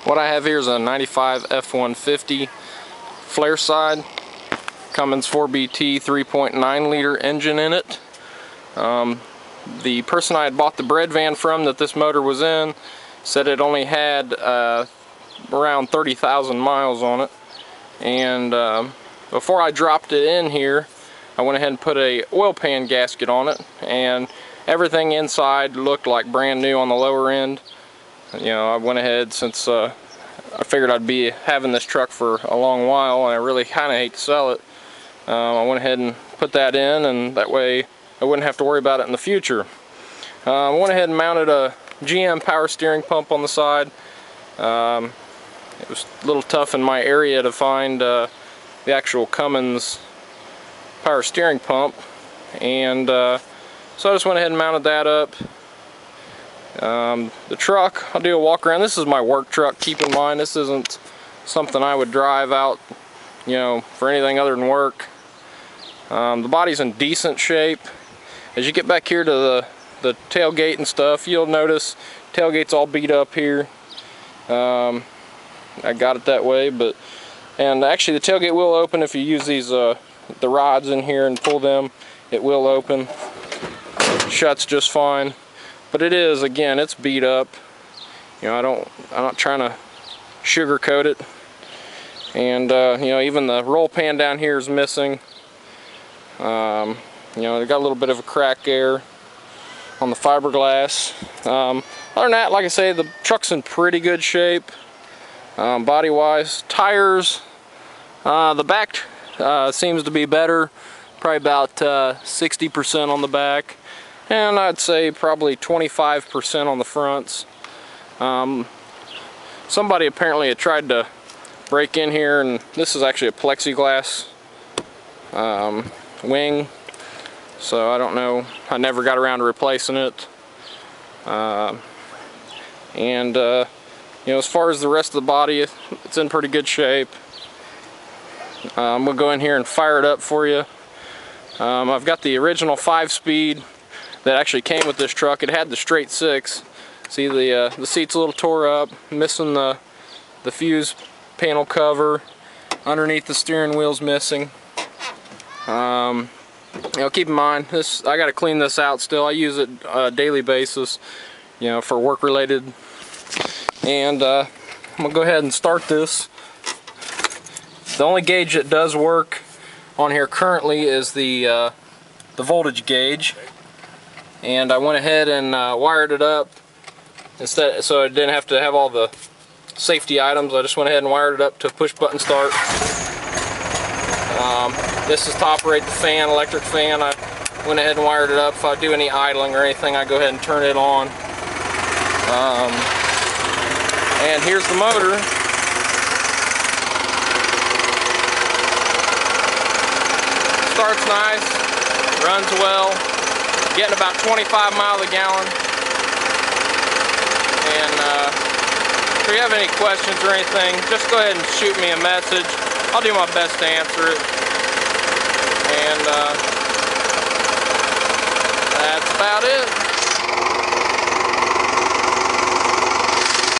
What I have here is a 95 F150 flare side, Cummins 4BT 3.9 liter engine in it. The person I had bought the bread van from that this motor was in said it only had around 30,000 miles on it, and before I dropped it in here I went ahead and put a oil pan gasket on it, and everything inside looked like brand new on the lower end. You know, I went ahead, since I figured I'd be having this truck for a long while and I really kind of hate to sell it, I went ahead and put that in, and that way I wouldn't have to worry about it in the future. I went ahead and mounted a GM power steering pump on the side. It was a little tough in my area to find the actual Cummins power steering pump, and so I just went ahead and mounted that up. The truck, I'll do a walk around. This is my work truck. Keep in mind, this isn't something I would drive out, you know, for anything other than work. The body's in decent shape. As you get back here to the tailgate and stuff, you'll notice tailgate's all beat up here. I got it that way, and actually the tailgate will open if you use these the rods in here and pull them. It will open. It shuts just fine. But it is, again, it's beat up. You know, I'm not trying to sugarcoat it. And you know, even the roll pan down here is missing. You know, they got a little bit of a crack there on the fiberglass. Other than that, like I say, the truck's in pretty good shape, body-wise. Tires, the back seems to be better, probably about 60% on the back. And I'd say probably 25% on the fronts. Somebody apparently had tried to break in here, and this is actually a plexiglass wing, so I don't know. I never got around to replacing it. You know, as far as the rest of the body, it's in pretty good shape. I'm gonna go in here and fire it up for you. I've got the original 5-speed that actually came with this truck. It had the straight 6. See, the seat's a little tore up, missing the fuse panel cover. Underneath the steering wheel's missing. You know, keep in mind, I got to clean this out still. I use it on a daily basis, you know, for work related. And I'm gonna go ahead and start this. The only gauge that does work on here currently is the voltage gauge. And I went ahead and wired it up instead, so I didn't have to have all the safety items. I just went ahead and wired it up to push button start. This is to operate the fan, electric fan. I went ahead and wired it up. If I do any idling or anything, I go ahead and turn it on. And here's the motor. Starts nice, runs well. Getting about 25 miles a gallon. And if you have any questions or anything, just go ahead and shoot me a message. I'll do my best to answer it. And that's about it.